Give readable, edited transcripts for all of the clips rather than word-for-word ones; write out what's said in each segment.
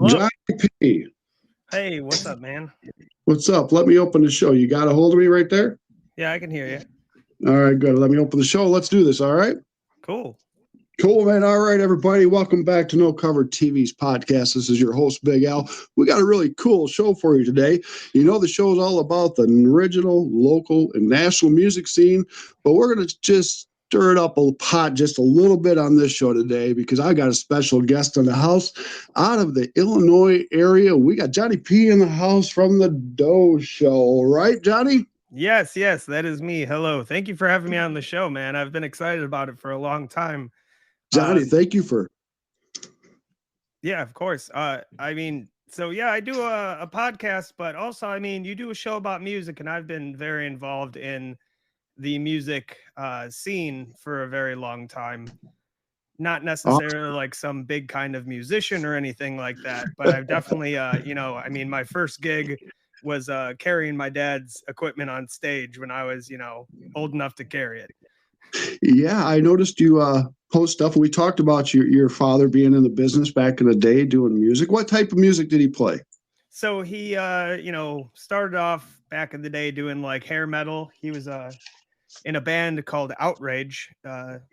Hello. Jonny P. Hey, what's up, man? What's up? Let me open the show. You got a hold of me right there? Yeah, I can hear you. All right, good. Let me open the show. Let's do this, all right? Cool. Cool, man. All right, everybody. Welcome back to No Cover TV's podcast. This is your host, Big Al. We got a really cool show for you today. You know, the show is all about the original, local, and national music scene, but we're going to just stir it up a pot just a little bit on this show today because I got a special guest in the house out of the Illinois area. We got Jonny P in the house from the Doe Show, right, Jonny? Yes, that is me. Hello. Thank you for having me on the show, man. I've been excited about it for a long time. Jonny, thank you for. Yeah, of course. I do a podcast, but also, you do a show about music, and I've been very involved in the music scene for a very long time. Not necessarily like some big kind of musician or anything like that, but I've definitely, my first gig was carrying my dad's equipment on stage when I was, old enough to carry it. Yeah, I noticed you post stuff. We talked about your father being in the business back in the day doing music. What type of music did he play? So he, started off back in the day doing like hair metal. He was in a band called Outrage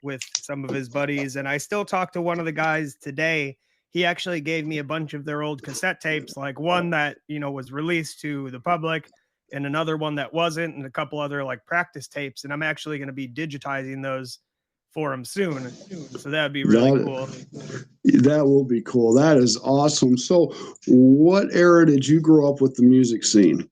with some of his buddies. And I still talk to one of the guys today. He actually gave me a bunch of their old cassette tapes, like one that, was released to the public and another one that wasn't, and a couple other like practice tapes. And I'm actually going to be digitizing those for him soon. So that would be really cool. That will be cool. That is awesome. So what era did you grow up with the music scene?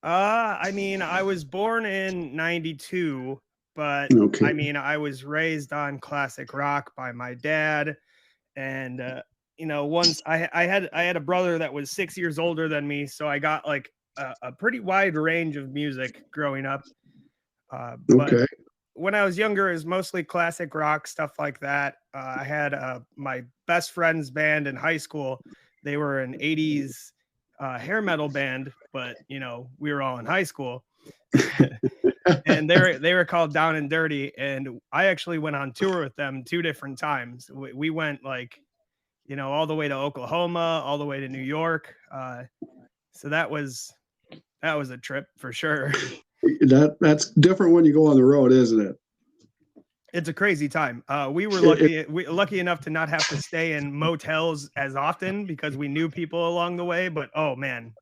I was born in 92, but okay. I was raised on classic rock by my dad. And, once I had a brother that was 6 years older than me. So I got like a pretty wide range of music growing up. But when I was younger, it was mostly classic rock, stuff like that. I had my best friend's band in high school. They were an 80s hair metal band, but we were all in high school. And they were called Down and Dirty, and I actually went on tour with them 2 different times. We went like all the way to Oklahoma, all the way to New York. So that was a trip for sure. That's different when you go on the road, isn't it? It's a crazy time. We were lucky enough to not have to stay in motels as often because we knew people along the way. But oh man,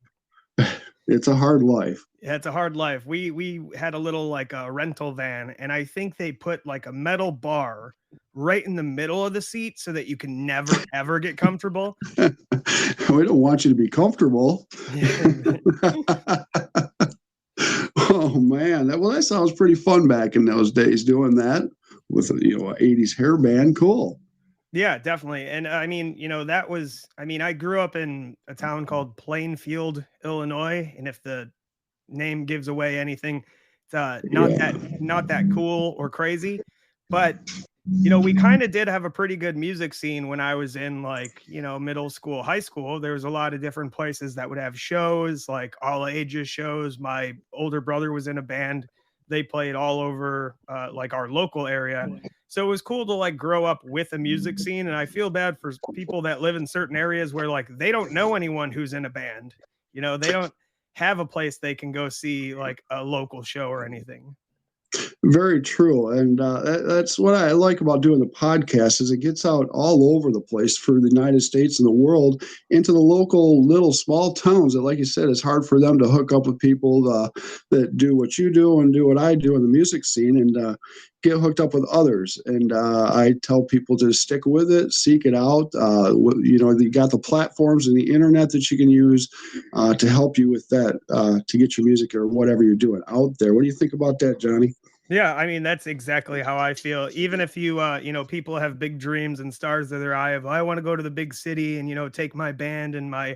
it's a hard life. Yeah, it's a hard life. We had a little like a rental van, and I think they put like a metal bar right in the middle of the seat so that you can never ever get comfortable. We don't want you to be comfortable. Oh man, that sounds pretty fun back in those days doing that with an 80s hair band. Cool. Yeah, definitely. And that was I grew up in a town called Plainfield, Illinois, and if the name gives away anything, it's not that cool or crazy, but we kind of did have a pretty good music scene when I was in like, middle school, high school. There was a lot of different places that would have shows, like all ages shows. My older brother was in a band. They played all over like our local area. So it was cool to like grow up with a music scene. And I feel bad for people that live in certain areas where like they don't know anyone who's in a band. They don't have a place they can go see like a local show or anything. Very true. And that's what I like about doing the podcast is it gets out all over the place for the United States and the world into the local little small towns that, like you said, it's hard for them to hook up with people that do what you do and do what I do in the music scene and get hooked up with others. And I tell people to stick with it, seek it out. You got the platforms and the internet that you can use to help you with that, to get your music or whatever you're doing out there. What do you think about that, Jonny? Yeah, that's exactly how I feel. Even if you, people have big dreams and stars in their eye of, I want to go to the big city and, take my band and my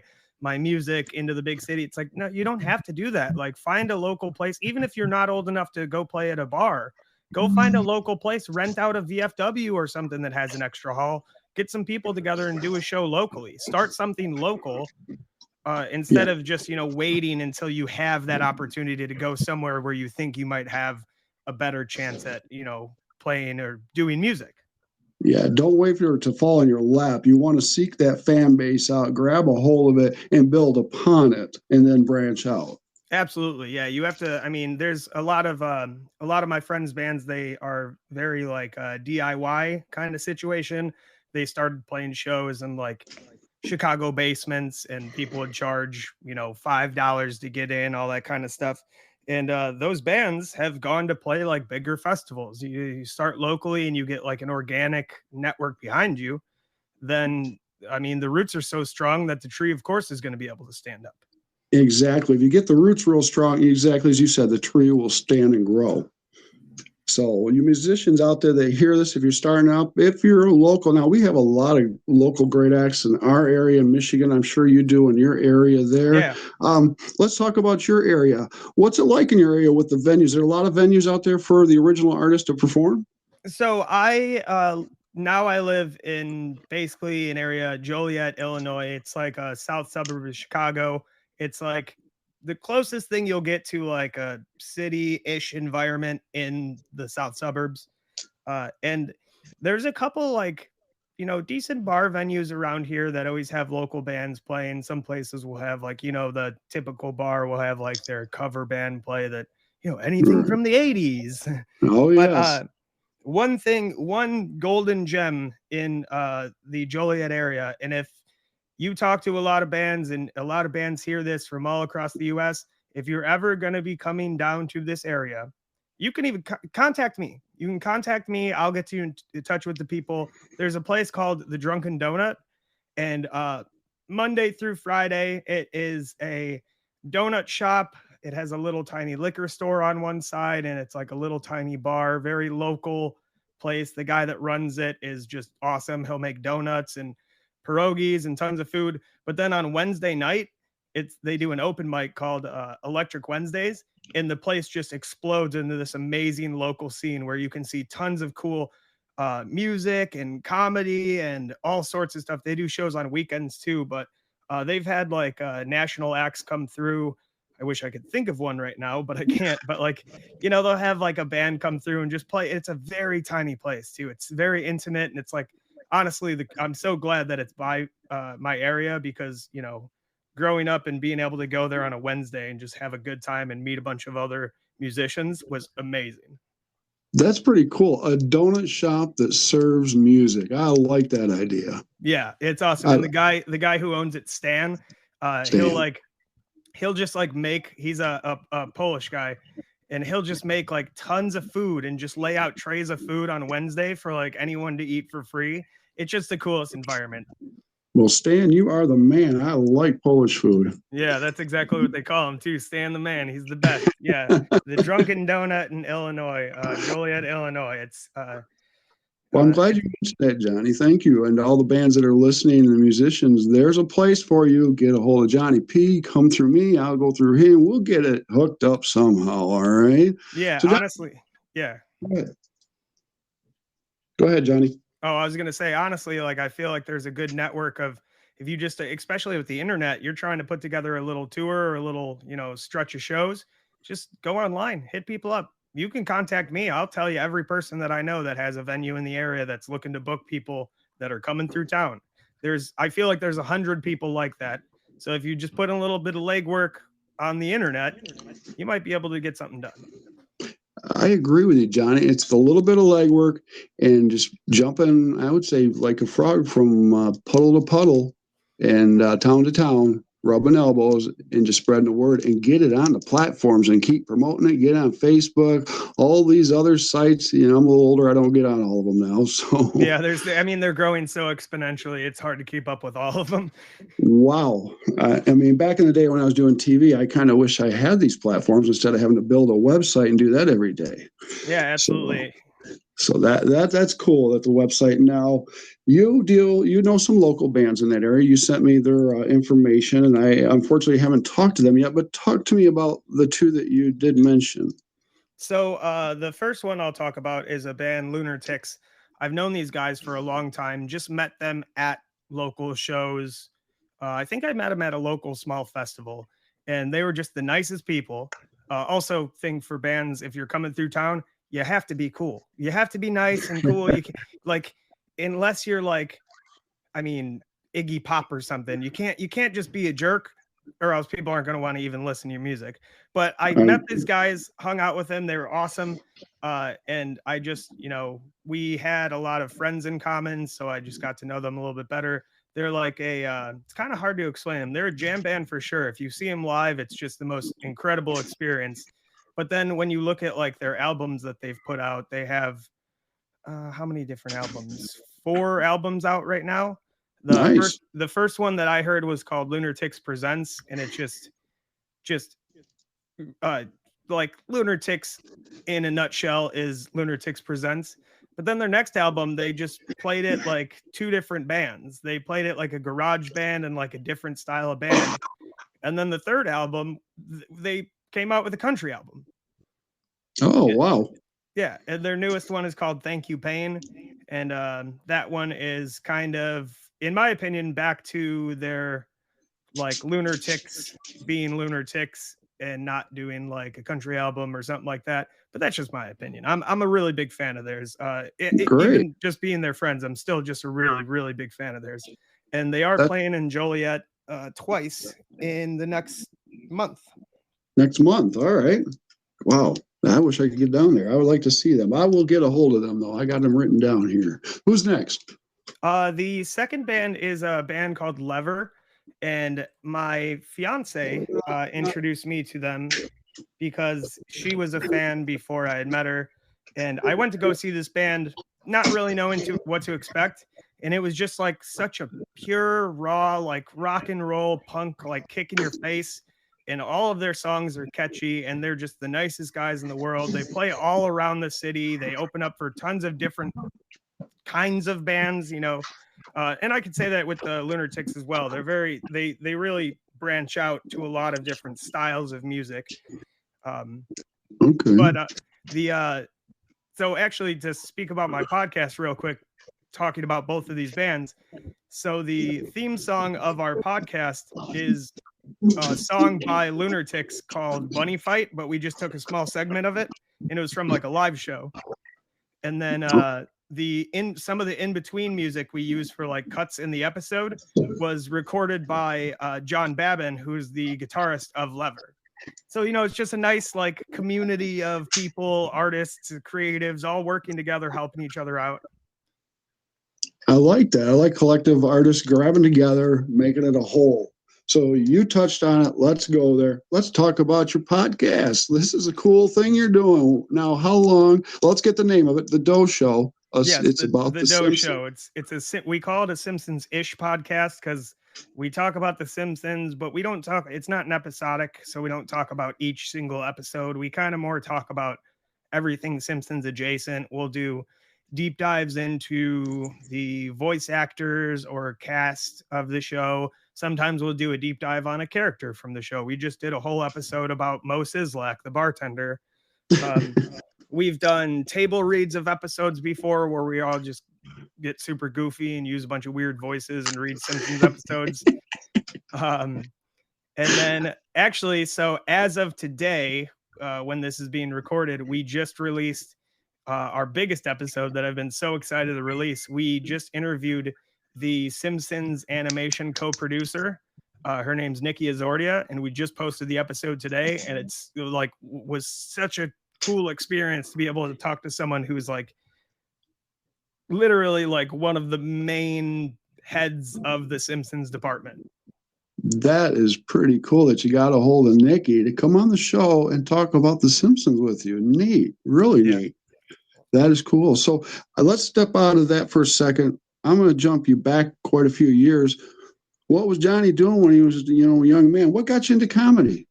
music into the big city. It's like, no, you don't have to do that. Like find a local place. Even if you're not old enough to go play at a bar, go find a local place, rent out a VFW or something that has an extra hall, get some people together and do a show locally, start something local. Instead of just, waiting until you have that opportunity to go somewhere where you think you might have a better chance at, playing or doing music. Yeah, don't wait for it to fall in your lap. You want to seek that fan base out, grab a hold of it, and build upon it, and then branch out. Absolutely. Yeah. You have to, I mean, there's a lot of my friends' bands, they are very like DIY kind of situation. They started playing shows in like Chicago basements and people would charge, $5 to get in, all that kind of stuff. And those bands have gone to play like bigger festivals. You start locally and you get like an organic network behind you. Then, I mean, the roots are so strong that the tree, of course, is going to be able to stand up. Exactly. If you get the roots real strong, exactly as you said, the tree will stand and grow. So, you musicians out there that hear this, if you're starting out, if you're local, now we have a lot of local great acts in our area in Michigan. I'm sure you do in your area there. Yeah. Let's talk about your area. What's it like in your area with the venues? There are a lot of venues out there for the original artist to perform. So now I live in basically an area, Joliet, Illinois. It's like a south suburb of Chicago. It's like the closest thing you'll get to like a city-ish environment in the south suburbs. And there's a couple like, decent bar venues around here that always have local bands playing. Some places will have like, the typical bar will have like their cover band play that, anything Right. from the 80s. Oh, But yes. one golden gem in the Joliet area, and if you talk to a lot of bands and a lot of bands hear this from all across the US, if you're ever going to be coming down to this area, you can even contact me. You can contact me. I'll get you in touch with the people. There's a place called the Drunken Donut, and Monday through Friday, it is a donut shop. It has a little tiny liquor store on one side, and it's like a little tiny bar, very local place. The guy that runs it is just awesome. He'll make donuts and pierogies and tons of food. But then on Wednesday night, they do an open mic called Electric Wednesdays, and the place just explodes into this amazing local scene where you can see tons of cool music and comedy and all sorts of stuff. They do shows on weekends too, but they've had like national acts come through. I wish I could think of one right now, but I can't. But like, they'll have like a band come through and just play. It's a very tiny place too. It's very intimate, and it's like honestly, I'm so glad that it's by my area because growing up and being able to go there on a Wednesday and just have a good time and meet a bunch of other musicians was amazing. That's pretty cool. A donut shop that serves music. I like that idea. Yeah, it's awesome. I, And the guy who owns it, Stan, Stan. he'll just like make. He's a Polish guy, and he'll just make like tons of food and just lay out trays of food on Wednesday for like anyone to eat for free. It's just the coolest environment. Well, Stan, you are the man. I like Polish food. Yeah, that's exactly what they call him too. Stan the man. He's the best. Yeah, the Drunken Donut in Illinois, Joliet, Illinois. It's Well, I'm glad you mentioned that, Johnny. Thank you. And all the bands that are listening and the musicians, there's a place for you. Get a hold of Jonny P. Come through me. I'll go through him. We'll get it hooked up somehow. All right. yeah, So, honestly, yeah. Go ahead, Johnny. Oh, I was gonna say honestly, like I feel like there's a good network of if you just especially with the internet, you're trying to put together a little tour or a little, stretch of shows, just go online, hit people up. You can contact me. I'll tell you every person that I know that has a venue in the area that's looking to book people that are coming through town. I feel like there's 100 people like that. So if you just put in a little bit of legwork on the internet, you might be able to get something done. I agree with you, Johnny. It's the little bit of legwork and just jumping, I would say, like a frog from puddle to puddle and town to town, rubbing elbows and just spreading the word and get it on the platforms and keep promoting it. Get on Facebook, all these other sites. I'm a little older. I don't get on all of them now. So yeah, they're growing so exponentially. It's hard to keep up with all of them. Wow. Back in the day when I was doing TV, I kind of wish I had these platforms instead of having to build a website and do that every day. Yeah, absolutely. So that's cool that the website now you know some local bands in that area. You sent me their information, and I unfortunately haven't talked to them yet. But talk to me about the two that you did mention. So the first one I'll talk about is a band, Lunatics. I've known these guys for a long time. Just met them at local shows. I think I met them at a local small festival, and they were just the nicest people. Also, thing for bands, if you're coming through town, you have to be cool. You have to be nice and cool. You can, like unless you're like, I mean, Iggy Pop or something, you can't just be a jerk, or else people aren't going to want to even listen to your music. But I met these guys, hung out with them. They were awesome. And I just, we had a lot of friends in common. So I just got to know them a little bit better. They're like it's kind of hard to explain them. They're a jam band for sure. If you see them live, it's just the most incredible experience. But then when you look at like their albums that they've put out, they have how many different albums? 4 albums out right now. Nice. The first one that I heard was called Lunatics Presents, and it just uh like Lunatics in a nutshell is Lunatics Presents. But then their next album, they just played it like 2 different bands. They played it like a garage band and like a different style of band. And then the third album, they came out with a country album. Oh, wow. Yeah, and their newest one is called Thank You Pain, and that one is kind of, in my opinion, back to their like Lunatics being Lunatics and not doing like a country album or something like that. But that's just my opinion. I'm a really big fan of theirs. Great. Even just being their friends, I'm still just a really big fan of theirs. And they are playing in Joliet twice in the next month. Next month, all right. Wow. I wish I could get down there. I would like to see them. I will get a hold of them, though. I got them written down here. Who's next? The second band is a band called Lever, and my fiance introduced me to them because she was a fan before I had met her. And I went to go see this band, not really knowing what to expect. And it was just like such a pure, raw, like rock and roll punk, like kick in your face. And all of their songs are catchy, and they're just the nicest guys in the world. They play all around the city. They open up for tons of different kinds of bands, and I could say that with the Lunatics as well. They really branch out to a lot of different styles of music. Okay. But so actually, to speak about my podcast real quick, talking about both of these bands. So the theme song of our podcast is a song by Lunatics called Bunny Fight, but we just took a small segment of it, and it was from like a live show. And then some of the in-between music we use for like cuts in the episode was recorded by John Babin, who's the guitarist of Lever. So, it's just a nice like community of people, artists, creatives, all working together, helping each other out. I like that. I like collective artists grabbing together, making it a whole. So you touched on it. Let's go there. Let's talk about your podcast. This is a cool thing you're doing. Now, how long? Let's get the name of it, The Doe Show. Yes, it's about the Doe Simpsons. Show. We call it a Simpsons-ish podcast because we talk about the Simpsons, but we don't talk. It's not an episodic, so we don't talk about each single episode. We kind of more talk about everything Simpsons adjacent. We'll do deep dives into the voice actors or cast of the show. Sometimes we'll do a deep dive on a character from the show. We just did a whole episode about Mo Sislak, the bartender. We've done table reads of episodes before where we all just get super goofy and use a bunch of weird voices and read Simpsons episodes. And then actually, so as of today, when this is being recorded, we just released our biggest episode that I've been so excited to release. We just interviewed the Simpsons animation co-producer. Her name's Nikki Azordia, and we just posted the episode today, and it's like was such a cool experience to be able to talk to someone who's like literally like one of the main heads of the Simpsons department. That is pretty cool that you got a hold of Nikki to come on the show and talk about the Simpsons with you. Neat, really neat. That is cool. So let's step out of that for a second. I'm going to jump you back quite a few years. What was Jonny doing when he was, a young man? What got you into comedy?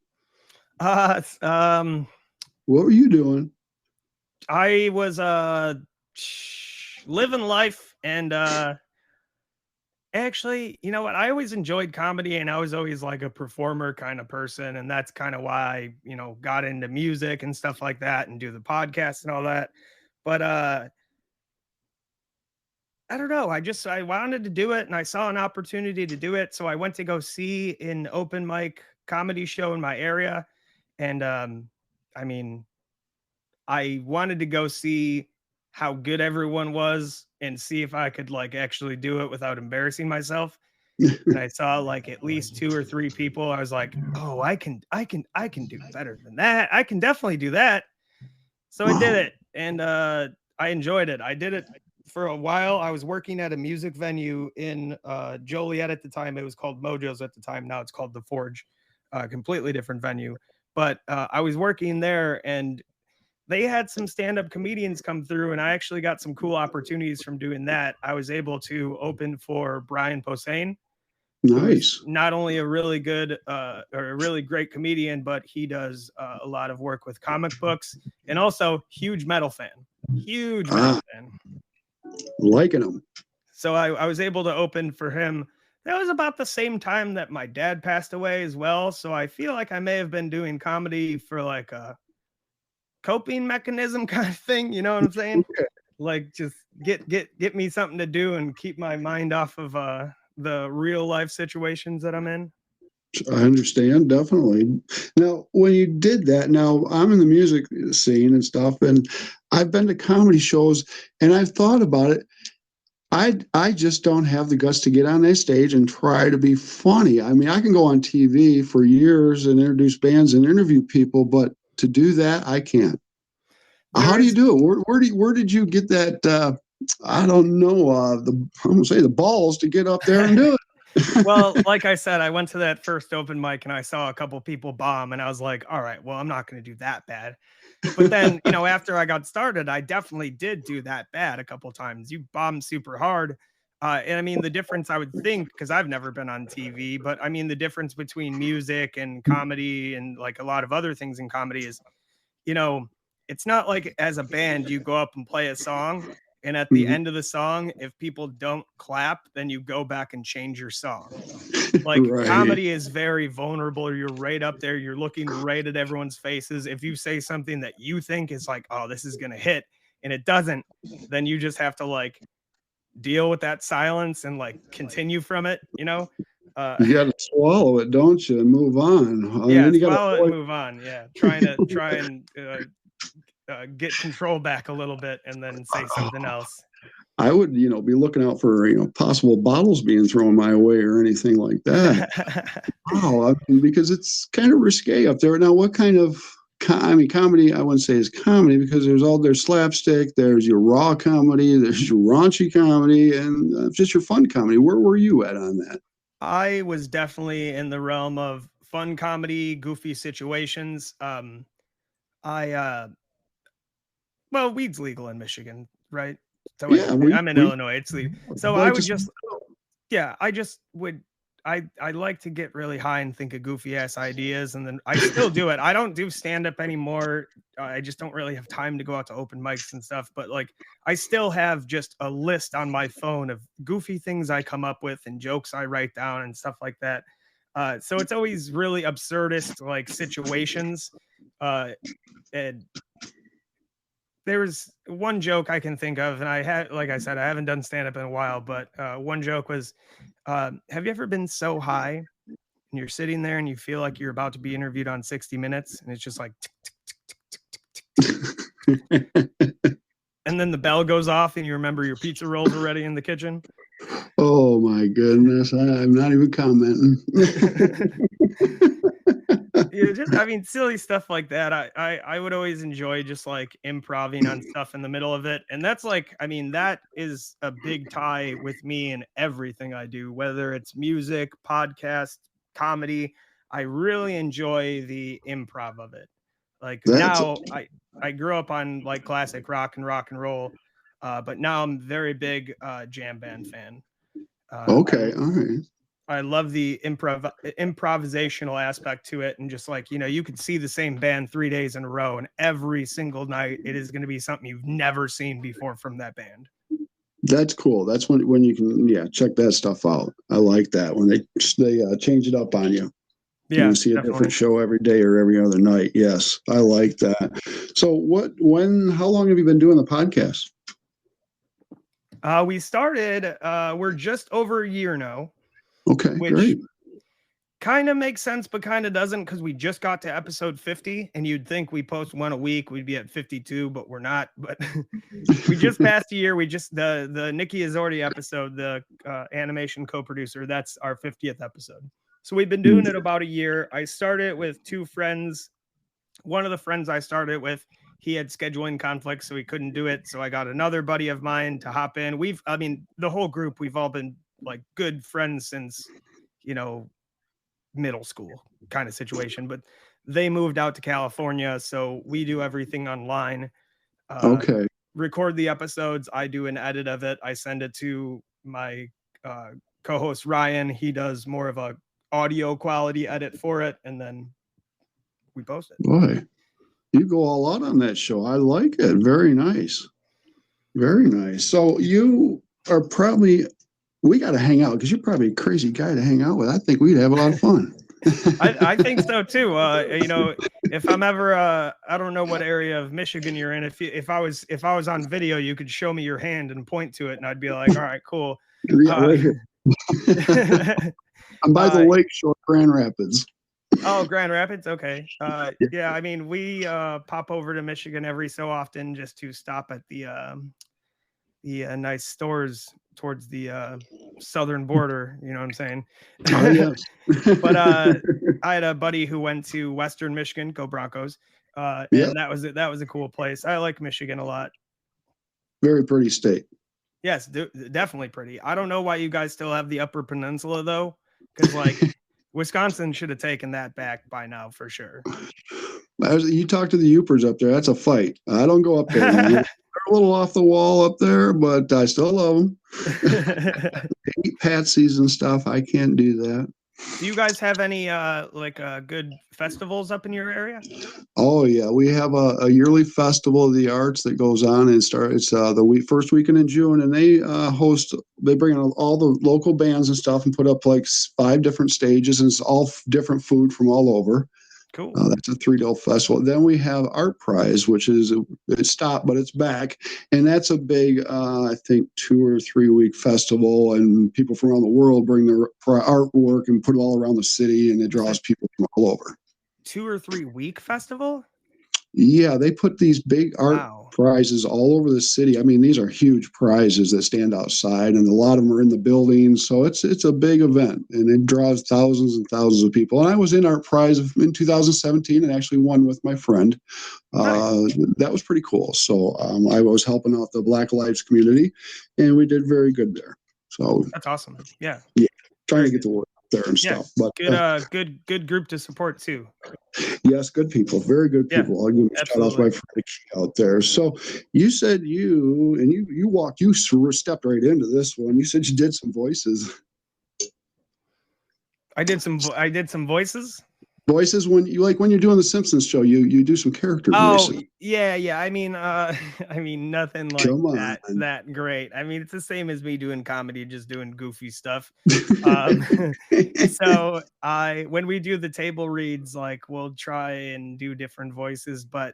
What were you doing? I was living life, and actually, you know what? I always enjoyed comedy, and I was always like a performer kind of person, and that's kind of why I, got into music and stuff like that, and do the podcast and all that. But I don't know. I wanted to do it, and I saw an opportunity to do it, so I went to go see an open mic comedy show in my area, and I mean, I wanted to go see how good everyone was and see if I could like actually do it without embarrassing myself. And I saw like at least 2 or 3 people. I was like, "Oh, I can do better than that. I can definitely do that." So I did Wow. it, and I enjoyed it. I did it for a while. I was working at a music venue in Joliet at the time. It was called Mojo's at the time. Now it's called the Forge, completely different venue. But I was working there, and they had some stand-up comedians come through, and I actually got some cool opportunities from doing that. I was able to open for Brian Posehn, who is Nice. not only a really good or a really great comedian, but he does a lot of work with comic books and also huge metal fan. Huge metal Ah, fan. liking them. So I was able to open for him. That was about the same time that my dad passed away as well. So I feel like I may have been doing comedy for like a coping mechanism kind of thing. You know what I'm saying? Like just get me something to do and keep my mind off of the real life situations that I'm in. I understand, definitely. Now, when you did that, now I'm in the music scene and stuff, and I've been to comedy shows, and I've thought about it. I just don't have the guts to get on that stage and try to be funny. I mean, I can go on TV for years and introduce bands and interview people, but to do that, I can't. There How do you is do it? Where did you get that? I don't know. I'm gonna say the balls to get up there and do it. well, like I said, I went to that first open mic and I saw a couple people bomb, and I was like, all right, well, I'm not going to do that bad. But then, after I got started, I definitely did do that bad a couple times. You bomb super hard. And I mean, the difference I would think, because I've never been on TV, but I mean, the difference between music and comedy and like a lot of other things in comedy is, you know, it's not like as a band, you go up and play a song. And at the Mhm. end of the song, if people don't clap, then you go back and change your song. Like Right. comedy is very vulnerable. You're right up there. You're looking right at everyone's faces. If you say something that you think is like, oh, this is gonna hit, and it doesn't, then you just have to like deal with that silence and like continue from it. Uh, You got to swallow it, don't you, and move on. And yeah, then you got to swallow it and avoid. move on. Yeah, try and get control back a little bit and then say something else. I would, be looking out for, possible bottles being thrown my way or anything like that. Wow, I mean, because it's kind of risque up there. Now, what kind of, I mean, comedy, I wouldn't say is comedy because there's slapstick, there's your raw comedy, there's your raunchy comedy, and just your fun comedy. Where were you at on that? I was definitely in the realm of fun comedy, goofy situations. I Well, weed's legal in Michigan, right? So Yeah, I'm in Illinois. It's legal. So I like to would see. just, yeah, I just would. I like to get really high and think of goofy ass ideas, and then I still do it. I don't do stand up anymore. I just don't really have time to go out to open mics and stuff. But like, I still have just a list on my phone of goofy things I come up with and jokes I write down and stuff like that. So it's always really absurdist like situations. Uh, and there's one joke I can think of, and like I said, I haven't done stand up in a while, but one joke was, have you ever been so high and you're sitting there and you feel like you're about to be interviewed on 60 Minutes, and it's just like, tick, tick, tick, tick, tick, tick, tick, tick, and then the bell goes off and you remember your pizza rolls are ready in the kitchen? Oh my goodness, I'm not even commenting. Yeah, just I mean, silly stuff like that. I would always enjoy just like improving on stuff in the middle of it. And that's like, I mean, that is a big tie with me in everything I do, whether it's music, podcast, comedy. I really enjoy the improv of it. Like That's now I grew up on like classic rock and roll. But now I'm very big jam band fan. okay. All right. I love the improvisational aspect to it, and just like you could see the same band 3 days in a row, and every single night it is going to be something you've never seen before from that band. That's cool. That's when you can check that stuff out. I like that when they change it up on you. You Yeah, see a definitely. different show every day or every other night. Yes, I like that. So how long have you been doing the podcast? We started. We're just over a year now, Okay, which great. kind of makes sense, but kind of doesn't, because we just got to episode 50, and you'd think we post one a week, we'd be at 52, but we're not. But we just passed a year. We just the Nikki Azordi episode, the animation co-producer, that's our 50th episode. So we've been doing it about a year. I started with two friends. One of the friends I started with, he had scheduling conflicts, so he couldn't do it. So I got another buddy of mine to hop in. The whole group, we've all been like good friends since, middle school kind of situation, but they moved out to California. So we do everything online. Okay. Record the episodes. I do an edit of it. I send it to my co-host Ryan. He does more of a audio quality edit for it, and then we post it. Boy, you go all out on that show. I like it. Very nice. Very nice. So you are probably, we got to hang out because you're probably a crazy guy to hang out with. I think we'd have a lot of fun. I think so too. If I'm ever, I don't know what area of Michigan you're in. If I was on video, you could show me your hand and point to it, and I'd be like, all right, cool. Right here. I'm by the lake shore, Grand Rapids. Oh, Grand Rapids. Okay. Yeah. I mean, we pop over to Michigan every so often just to stop at the nice stores towards the southern border. You know what I'm saying? Oh, yes. But I had a buddy who went to Western Michigan, go Broncos, and that was a cool place. I like Michigan a lot. Very pretty state. Yes, definitely pretty. I don't know why you guys still have the Upper Peninsula though, because like Wisconsin should have taken that back by now for sure. You talk to the Upers up there. That's a fight. I don't go up there. They're a little off the wall up there, but I still love them. Eat patsies and stuff. I can't do that. Do you guys have any good festivals up in your area? Oh yeah, we have a yearly festival of the arts that goes on and starts the first weekend in June, and they bring in all the local bands and stuff and put up like 5 different stages, and it's all different food from all over. Cool. That's a 3-day festival. Then we have Art Prize, which is it stopped, but it's back, and that's a big, I think 2 or 3 week festival, and people from around the world bring their artwork and put it all around the city, and it draws people from all over. 2 or 3 week festival? Yeah, they put these big art prizes all over the city. I mean, these are huge prizes that stand outside, and a lot of them are in the buildings. So it's a big event, and it draws thousands and thousands of people. And I was in Art Prize in 2017 and actually won with my friend. Nice. That was pretty cool. So I was helping out the Black Lives community, and we did very good there. So that's awesome. Yeah. Yeah, trying to get the word out there and stuff. But good group to support too. Yes, good people, very good people. I'll give a shout out to my friend out there. So you said you stepped right into this one. You said you did some voices. I did some voices. Voices when you're doing the Simpsons show, you do some character voices. Oh yeah. I mean nothing like that great. I mean, it's the same as me doing comedy, just doing goofy stuff. So when we do the table reads, like we'll try and do different voices, but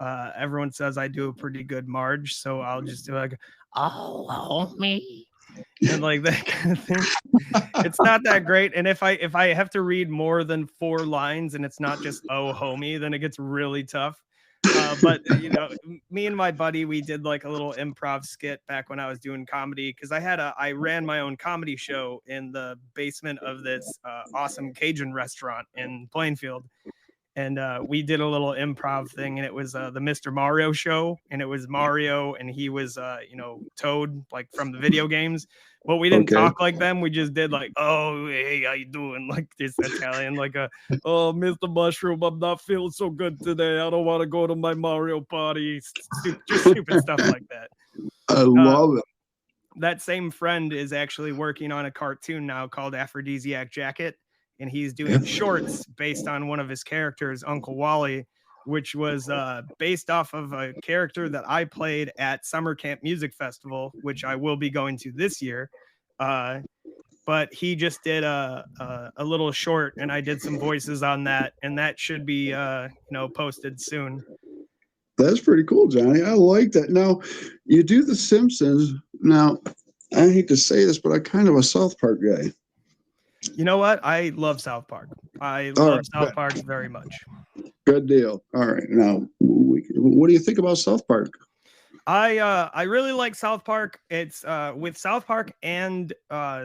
everyone says I do a pretty good Marge, so I'll just do like, oh, help me. And like that kind of thing. It's not that great. And if I have to read more than 4 lines and it's not just oh homie, then it gets really tough. But me and my buddy, we did like a little improv skit back when I was doing comedy, because I ran my own comedy show in the basement of this awesome Cajun restaurant in Plainfield. And we did a little improv thing, and it was the Mr. Mario show, and it was Mario, and he was Toad, like from the video games. But we didn't talk like them. We just did like, oh, hey, how you doing? Like this Italian, like oh, Mr. Mushroom, I'm not feeling so good today. I don't want to go to my Mario party. Just stupid stuff like that. I love it. That same friend is actually working on a cartoon now called Aphrodisiac Jacket. And he's doing shorts based on one of his characters, Uncle Wally, which was based off of a character that I played at Summer Camp Music Festival, which I will be going to this year. But he just did a little short, and I did some voices on that, and that should be posted soon. That's pretty cool, Johnny. I like that. Now, you do the Simpsons. Now, I hate to say this, but I'm kind of a South Park guy. You know what? I love South Park. I All love right, South Park very much. good deal. All right, now what do you think about South Park? I really like South Park. It's with South Park and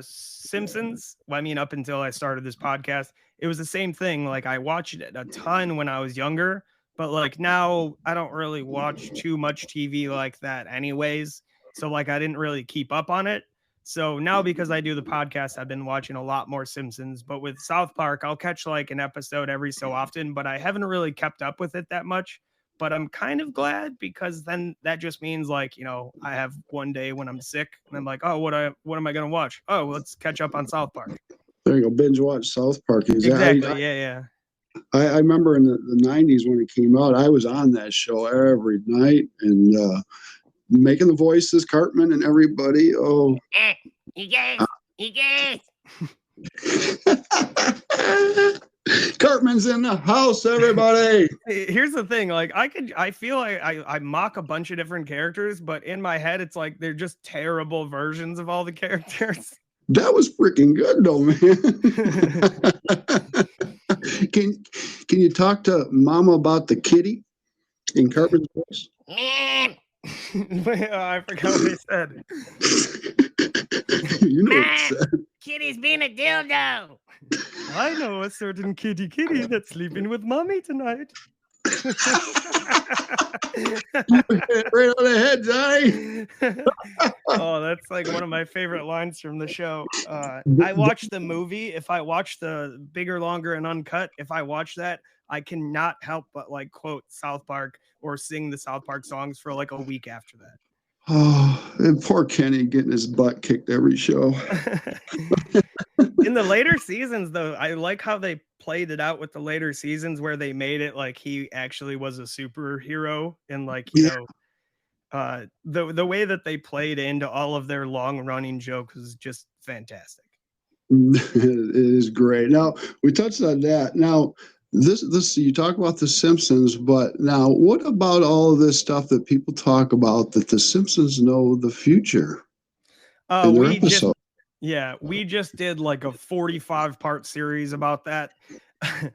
Simpsons. Well, I mean, up until I started this podcast, it was the same thing. Like I watched it a ton when I was younger, but like now I don't really watch too much TV like that anyways. So like I didn't really keep up on it. So now because I do the podcast, I've been watching a lot more Simpsons, but with South Park, I'll catch like an episode every so often, but I haven't really kept up with it that much. But I'm kind of glad because then that just means like, I have one day when I'm sick and I'm like, oh, what am I gonna watch? Oh, let's catch up on South Park. There you go, binge watch South Park. Exactly. Yeah. I remember in the 90s when it came out, I was on that show every night and making the voices, Cartman and everybody. Oh, You guys, you guys. Cartman's in the house, everybody. Here's the thing, like I feel like I mock a bunch of different characters, but in my head it's like they're just terrible versions of all the characters. That was freaking good though, man. Can you talk to Mama about the kitty in Cartman's voice? I forgot what he said. You know what he said. Kitty's being a dildo. I know a certain kitty that's sleeping with mommy tonight. You hit it right on the head, Johnny. Oh, that's like one of my favorite lines from the show. I watched the movie. If I watch the bigger, longer, and uncut, if I watch that, I cannot help but like quote South Park or sing the South Park songs for like a week after that. Oh, and poor Kenny getting his butt kicked every show. In the later seasons, though, I like how they played it out with the later seasons where they made it like he actually was a superhero and like, the way that they played into all of their long running jokes was just fantastic. It is great. Now we touched on that. Now this you talk about the Simpsons, but now what about all of this stuff that people talk about that the Simpsons know the future? We just did like a 45-part series about that. I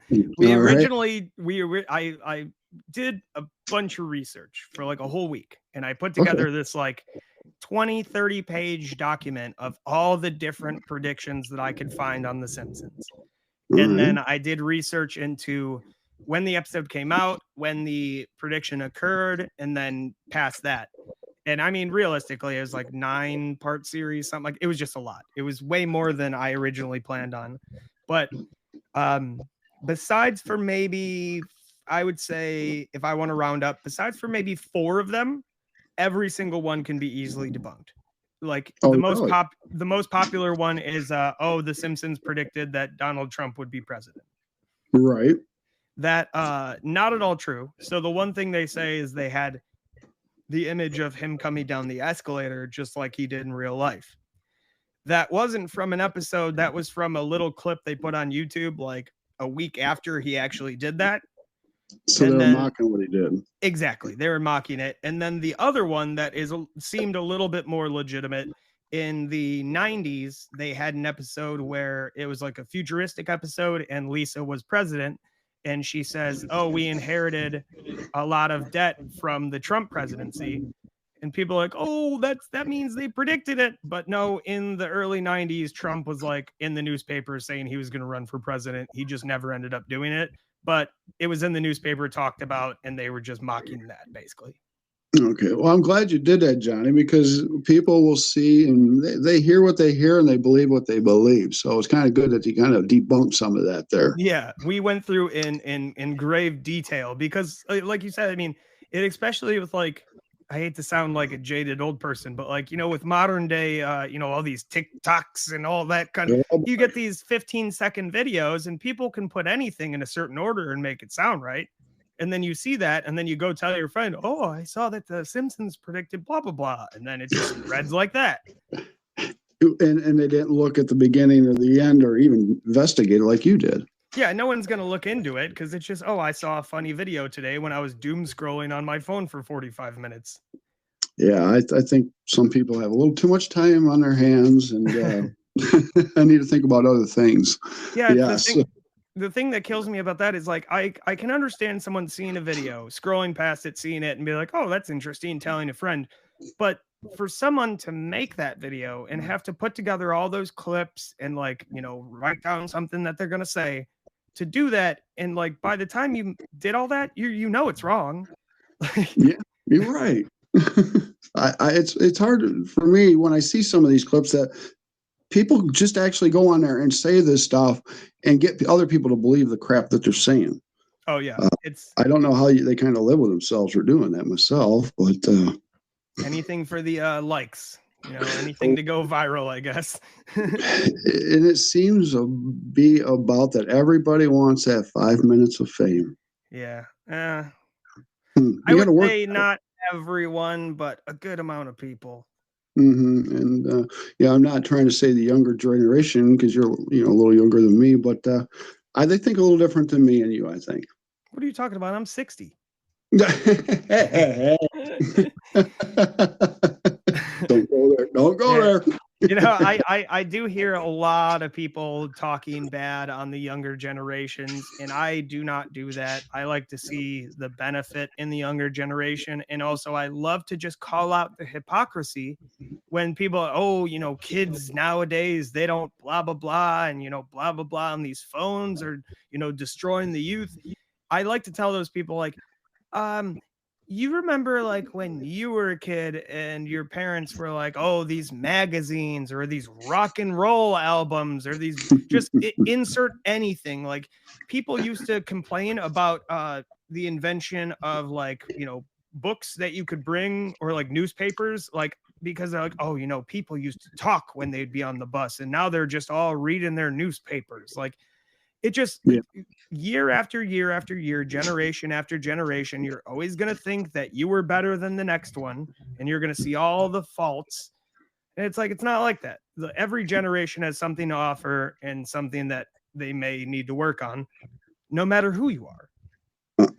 did a bunch of research for like a whole week and I put together this like 20-30 page document of all the different predictions that I could find on the Simpsons. And then I did research into when the episode came out, when the prediction occurred, and then past that. And I mean, realistically, it was like 9-part series, something like it was just a lot. It was way more than I originally planned on. But besides for maybe, I would say, if I want to round up, besides for maybe 4 of them, every single one can be easily debunked. Like the most popular one is the Simpsons predicted that Donald Trump would be president. Right. That not at all true. So the one thing they say is they had the image of him coming down the escalator just like he did in real life. That wasn't from an episode, that was from a little clip they put on YouTube like a week after he actually did that. So they were mocking what he did. Exactly. They were mocking it. And then the other one that seemed a little bit more legitimate, in the 90s, they had an episode where it was like a futuristic episode and Lisa was president. And she says, oh, we inherited a lot of debt from the Trump presidency. And people are like, oh, that means they predicted it. But no, in the early 90s, Trump was like in the newspaper saying he was going to run for president. He just never ended up doing it. But it was in the newspaper talked about, and they were just mocking that, basically. Okay. Well, I'm glad you did that, Johnny, because people will see and they hear what they hear and they believe what they believe. So it's kind of good that you kind of debunked some of that there. Yeah, we went through in grave detail because, like you said, I mean, it especially with like, I hate to sound like a jaded old person, but like, with modern day, all these TikToks and all that kind of, you get these 15-second videos and people can put anything in a certain order and make it sound right. And then you see that, and then you go tell your friend, oh, I saw that the Simpsons predicted blah, blah, blah. And then it just spreads like that. And they didn't look at the beginning or the end or even investigate it like you did. Yeah, no one's going to look into it because it's just, oh, I saw a funny video today when I was doom scrolling on my phone for 45 minutes. Yeah, I think some people have a little too much time on their hands and I need to think about other things. Yeah, it's Yes. the thing that kills me about that is like I can understand someone seeing a video, scrolling past it, seeing it, and be like, "Oh, that's interesting," telling a friend. But for someone to make that video and have to put together all those clips and like, write down something that they're gonna say, to do that, and like by the time you did all that, it's wrong. Like, Yeah, you're right. It's hard for me when I see some of these clips that people just actually go on there and say this stuff and get other people to believe the crap that they're saying. oh yeah, Uh, it's I don't know how they kind of live with themselves for doing that myself, but anything for the likes, anything to go viral, I guess. and it seems to be about that everybody wants that 5 minutes of fame. Yeah. I You got would to work. say not everyone, but a good amount of people. And yeah, I'm not trying to say the younger generation because you're a little younger than me, but they think a little different than me and you. I think. What are you talking about? I'm 60. Don't go there. Don't go Yeah. there. I do hear a lot of people talking bad on the younger generations, and I do not do that. I like to see the benefit in the younger generation. And also, I love to just call out the hypocrisy when people, oh, kids nowadays, they don't blah, blah, blah, and, blah, blah, blah on these phones or, destroying the youth. I like to tell those people, like, um, you remember like when you were a kid and your parents were like, "Oh, these magazines or these rock and roll albums or these just insert anything." Like people used to complain about the invention of like, books that you could bring or like newspapers like because they're like, "Oh, people used to talk when they'd be on the bus and now they're just all reading their newspapers." Like it just Yeah. year after year after year, generation after generation, you're always going to think that you were better than the next one and you're going to see all the faults. And it's like, it's not like that. Every generation has something to offer and something that they may need to work on, no matter who you are.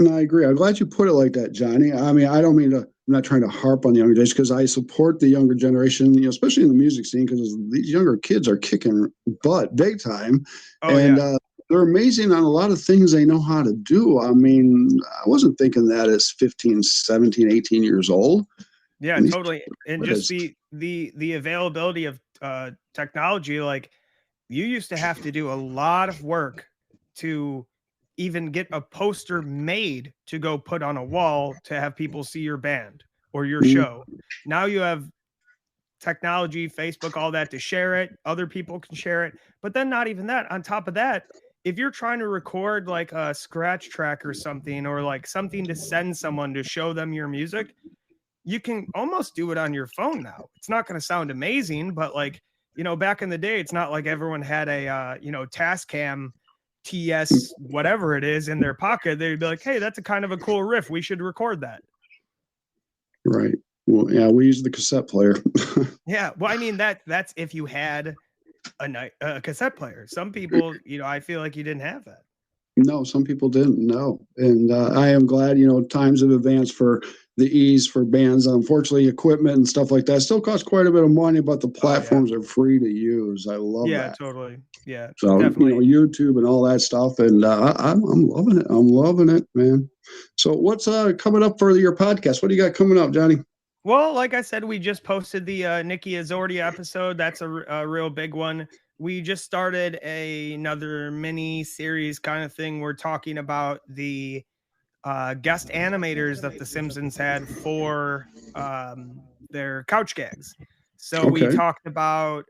No, I agree. I'm glad you put it like that, Johnny. I mean, I don't mean to. I'm not trying to harp on the younger generation because I support the younger generation, especially in the music scene, because these younger kids are kicking butt big time, Oh, and yeah. they're amazing on a lot of things they know how to do. I mean, I wasn't thinking that as 15, 17, 18 years old. Yeah, And these totally. And just the availability of technology, like you used to have to do a lot of work to even get a poster made to go put on a wall to have people see your band or your show. Now you have technology, Facebook, all that to share it. Other people can share it. But then not even that. On top of that, if you're trying to record like a scratch track or something or like something to send someone to show them your music, you can almost do it on your phone now. It's not going to sound amazing, but like, back in the day, it's not like everyone had a, Tascam TS, whatever it is in their pocket. They'd be like, hey, that's a kind of a cool riff. We should record that. Right. Well, yeah, we use the cassette player. Yeah. Well, I mean, that's if you had a cassette player. Some people, I feel like you didn't have that. No, some people didn't know. And I am glad, times have advanced for the ease for bands. Unfortunately, equipment and stuff like that still costs quite a bit of money, but the platforms are free to use. I love Yeah, that. totally. Yeah, So, definitely. YouTube and all that stuff. And I'm loving it. I'm loving it, man. So what's coming up for your podcast? What do you got coming up, Johnny? Well, like I said, we just posted the Nikki Azordi episode. That's a real big one. We just started another mini series kind of thing. We're talking about the guest animators that the Simpsons had for their couch gags. So we talked about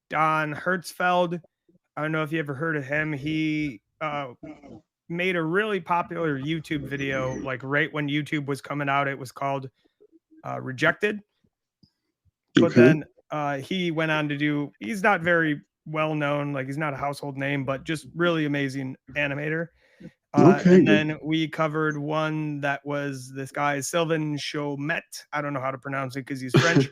Don Hertzfeld. I don't know if you ever heard of him. He made a really popular YouTube video, like right when YouTube was coming out. It was called Rejected. But then he went on to do, he's not very well known, like he's not a household name, but just really amazing animator. And then we covered one that was this guy, Sylvain Chomet. I don't know how to pronounce it because he's French.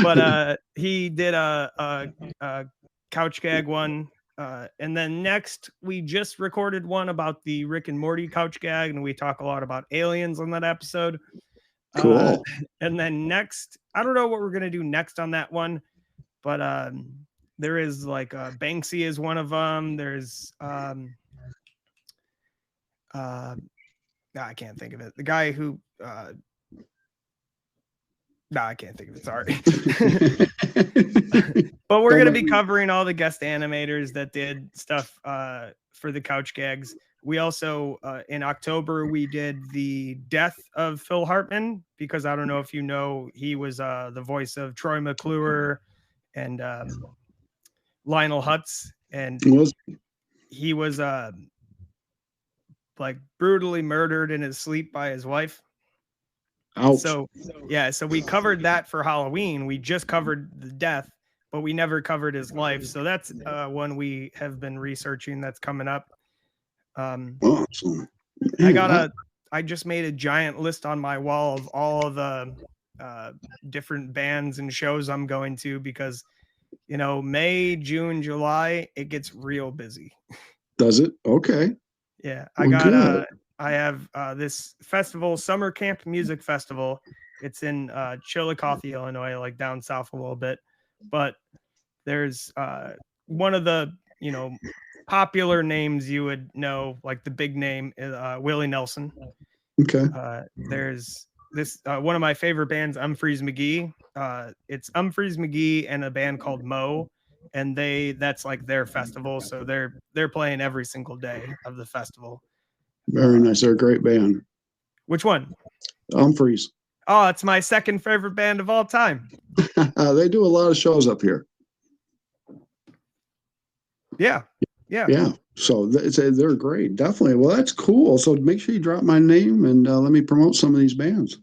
But he did a couch gag one. And then next, we just recorded one about the Rick and Morty couch gag, and we talk a lot about aliens on that episode. Cool. And then next, I don't know what we're going to do next on that one. but there is like Banksy is one of them. There's I can't think of it. The guy who I can't think of it. Sorry. But we're going to be covering all the guest animators that did stuff for the Couch Gags. We also, in October, we did the death of Phil Hartman, because I don't know if you know, he was the voice of Troy McClure and Lionel Hutz. And he was like brutally murdered in his sleep by his wife. Ouch. So we covered that for Halloween. We just covered the death, but we never covered his life. So that's one we have been researching that's coming up. Awesome. I just made a giant list on my wall of all of the different bands and shows I'm going to, because, you know, May, June, July, it gets real busy. Does it? Okay. Yeah. I have this festival, Summer Camp Music Festival. It's in Chillicothe, Illinois, like down south a little bit. But there's one of the, you know, popular names you would know, like the big name, Willie Nelson. Okay. There's this one of my favorite bands, Umphreys McGee. It's Umphreys McGee and a band called Mo, and that's like their festival. So they're playing every single day of the festival. Very nice. They're a great band. Which one? Umphreys. Oh, it's my second favorite band of all time. They do a lot of shows up here. Yeah. So they're great. Definitely. Well, that's cool. So make sure you drop my name and let me promote some of these bands.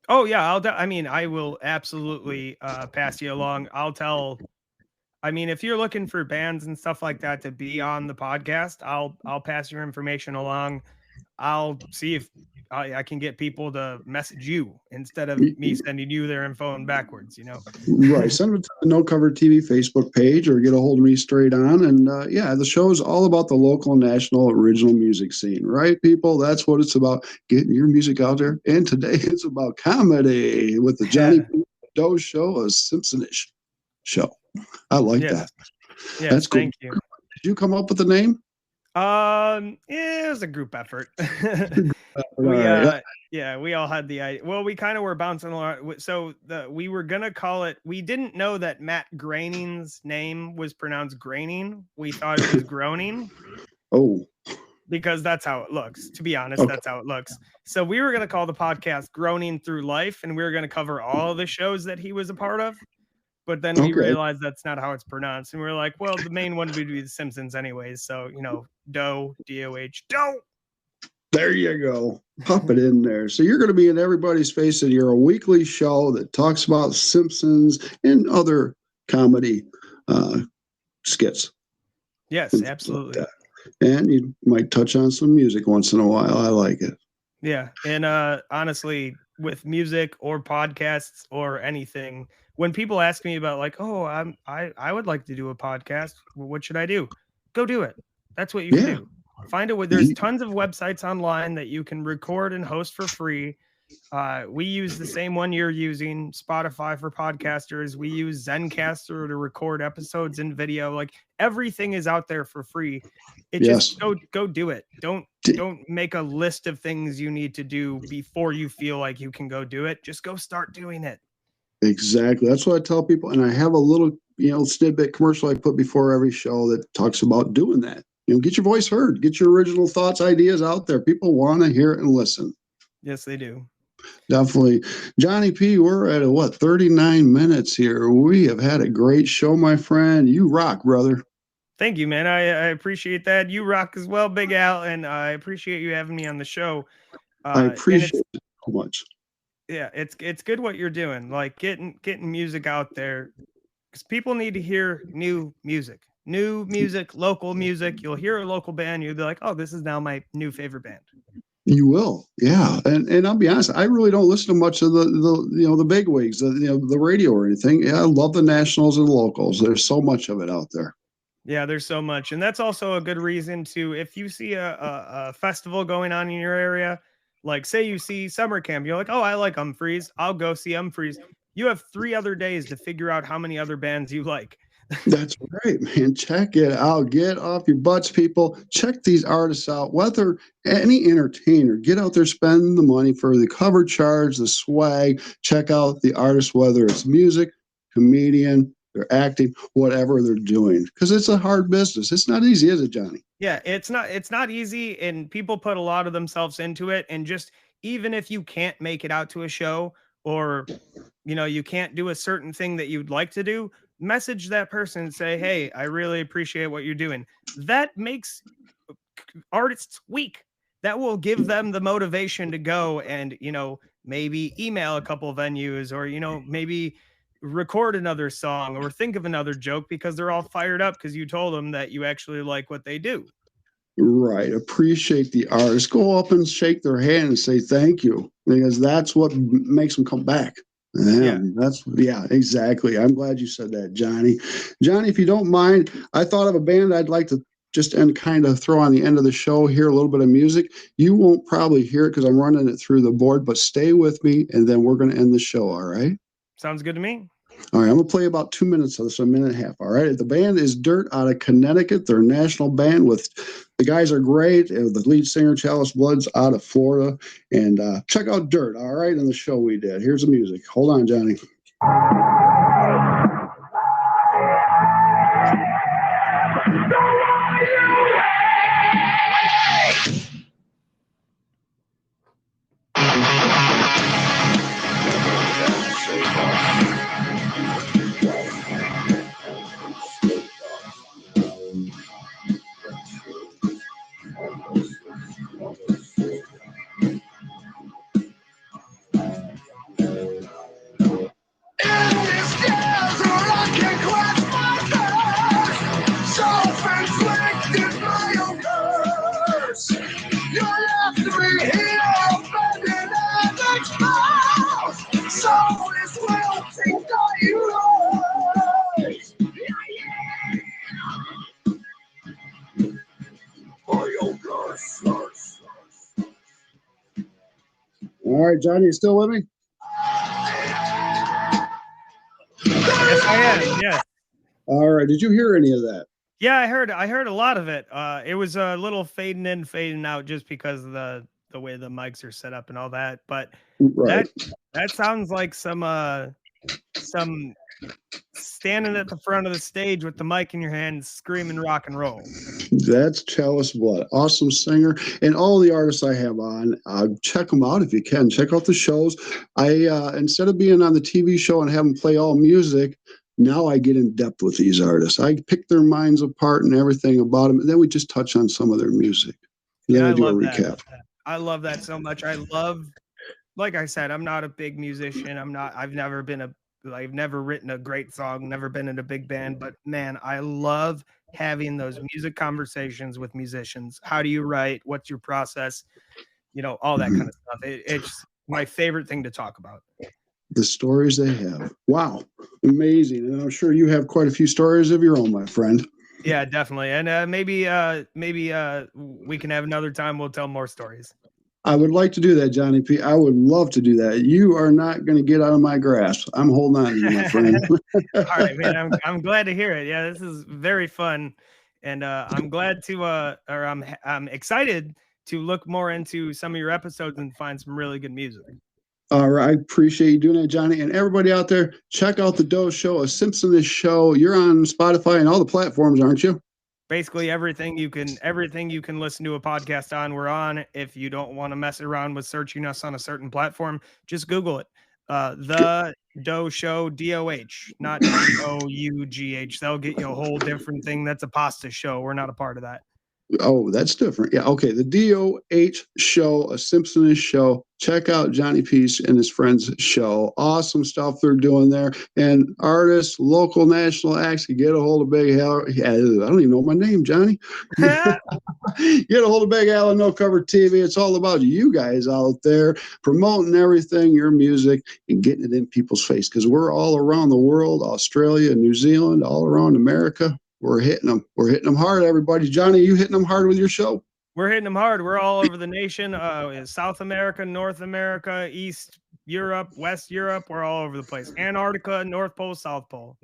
Oh yeah, I will absolutely pass you along. If you're looking for bands and stuff like that to be on the podcast, I'll pass your information along. I'll see if I can get people to message you instead of me sending you their info and backwards, you know? Right. Send it to the No Cover TV Facebook page or get a hold of me straight on. And the show is all about the local, national, original music scene, right, people? That's what it's about, getting your music out there. And today it's about comedy with the Jonny P show, a Simpson-ish show. I like that. Yeah, that's cool. Thank you. Did you come up with the name? It was a group effort. We all had the idea. Well, we kind of were bouncing along. So we were gonna call it. We didn't know that Matt Groening's name was pronounced Groening. We thought it was Groaning. Oh. Because that's how it looks. To be honest, That's how it looks. So we were gonna call the podcast Groaning Through Life, and we were gonna cover all the shows that he was a part of. But then we realized that's not how it's pronounced. And we were like, well, the main one would be the Simpsons anyways. So, you know, D-O-H, Doe. There you go. Pop it in there. So you're going to be in everybody's face, and you're a weekly show that talks about Simpsons and other comedy skits. Yes, absolutely. Like and you might touch on some music once in a while. I like it. Yeah. And honestly, with music or podcasts or anything, when people ask me about like, oh, I would like to do a podcast, well, what should I do? Go do it. That's what you can do. Find a way. There's tons of websites online that you can record and host for free. We use the same one you're using, Spotify for podcasters. We use Zencaster to record episodes in video. Like everything is out there for free. Just go do it. Don't make a list of things you need to do before you feel like you can go do it. Just go start doing it. Exactly. That's what I tell people. And I have a little, snippet commercial I put before every show that talks about doing that. Get your voice heard, get your original thoughts, ideas out there. People want to hear it and listen. Yes, they do. Definitely. Jonny P, we're at 39 minutes here. We have had a great show, my friend. You rock, brother. Thank you, man. I appreciate that. You rock as well, Big Al, and I appreciate you having me on the show. I appreciate it so much. Yeah, it's good what you're doing, like getting music out there, because people need to hear new music, local music. You'll hear a local band, you'll be like, oh, this is now my new favorite band. You will, yeah. And I'll be honest, I really don't listen to much of the big wigs, the radio or anything. Yeah, I love the nationals and the locals. There's so much of it out there. Yeah, there's so much, and that's also a good reason to, if you see a festival going on in your area, like say you see Summer Camp, you're like, oh, I like Umphreys, I'll go see Umphreys. You have 3 other days to figure out how many other bands you like. That's right, man. Check it out. Get off your butts, people. Check these artists out. Whether any entertainer, get out there, spend the money for the cover charge, the swag. Check out the artists, whether it's music, comedian, they're acting, whatever they're doing, because it's a hard business. It's not easy, is it, Johnny? Yeah, it's not easy, and people put a lot of themselves into it, and just even if you can't make it out to a show, or you can't do a certain thing that you'd like to do, message that person and say, "Hey, I really appreciate what you're doing." That makes artists weak. That will give them the motivation to go and, maybe email a couple venues, or, maybe record another song or think of another joke, because they're all fired up because you told them that you actually like what they do. Right. Appreciate the artist. Go up and shake their hand and say thank you, because that's what makes them come back. Yeah. Yeah, exactly. I'm glad you said that, Johnny. Johnny, if you don't mind, I thought of a band I'd like to just end kind of throw on the end of the show here, a little bit of music. You won't probably hear it because I'm running it through the board, but stay with me and then we're going to end the show. All right. Sounds good to me. All right, I'm gonna play about 2 minutes of this, a minute and a half. All right, the band is Dirt out of Connecticut. They're a national band with the guys are great. The lead singer Chalice Blood's out of Florida, and check out Dirt. All right, in the show we did. Here's the music. Hold on, Johnny. All right, Johnny, you still with me? Yes, I am. Yes. All right. Did you hear any of that? Yeah, I heard a lot of it. It was a little fading in, fading out, just because of the way the mics are set up and all that. But Right. that sounds like some standing at the front of the stage with the mic in your hand, screaming rock and roll. That's Chalice Blood, awesome singer, and all the artists I have on. Check them out if you can. Check out the shows. I instead of being on the TV show and have them play all music, now I get in depth with these artists. I pick their minds apart and everything about them, and then we just touch on some of their music. And then I do a recap. I love that so much. Like I said, I'm not a big musician. I've never written a great song, never been in a big band, but man, I love having those music conversations with musicians. How do you write? What's your process? All that kind of stuff. It's my favorite thing to talk about. The stories they have. Wow. Amazing. And I'm sure you have quite a few stories of your own, my friend. Yeah, definitely. And maybe we can have another time. We'll tell more stories. I would like to do that, Jonny P. I would love to do that. You are not going to get out of my grasp. I'm holding on to you, my friend. All right, man. I'm glad to hear it. Yeah, this is very fun, and I'm glad to or I'm excited to look more into some of your episodes and find some really good music. All right, I appreciate you doing that, Johnny. And everybody out there, check out the Doe Show, a Simpsons show. You're on Spotify and all the platforms, aren't you? Basically everything you can listen to a podcast on, we're on. If you don't want to mess around with searching us on a certain platform, just Google it. The Doe Show, DOH, not DOUGH. That'll get you a whole different thing. That's a pasta show. We're not a part of that. Oh, that's different. Yeah, okay. The DOH show, a Simpsons show. Check out Jonny P's and his friends' show. Awesome stuff they're doing there. And artists, local, national acts can get a hold of Big Al. I don't even know my name, Johnny. Get a hold of Big Al and No Cover TV. It's all about you guys out there promoting everything, your music, and getting it in people's face, because we're all around the world, Australia, New Zealand, all around America. We're hitting them. We're hitting them hard, everybody. Johnny, you hitting them hard with your show? We're hitting them hard. We're all over the nation, South America, North America, East, Europe, West Europe, we're all over the place. Antarctica, North Pole, South Pole.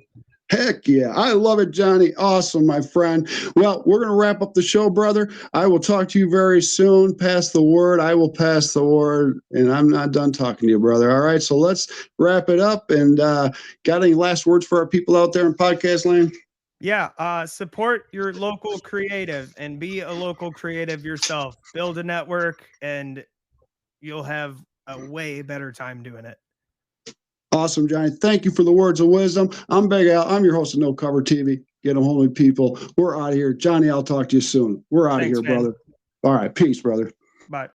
Heck yeah. I love it, Johnny. Awesome, my friend. Well, we're going to wrap up the show, brother. I will talk to you very soon. Pass the word. I will pass the word. And I'm not done talking to you, brother. All right. So let's wrap it up. And got any last words for our people out there in podcast land? Yeah. Support your local creative and be a local creative yourself. Build a network and you'll have a way better time doing it. Awesome, Johnny. Thank you for the words of wisdom. I'm Big Al. I'm your host of No Cover TV. Get them home with people. We're out of here. Johnny, I'll talk to you soon. We're out of here, man. brother. All right. Peace, brother. Bye.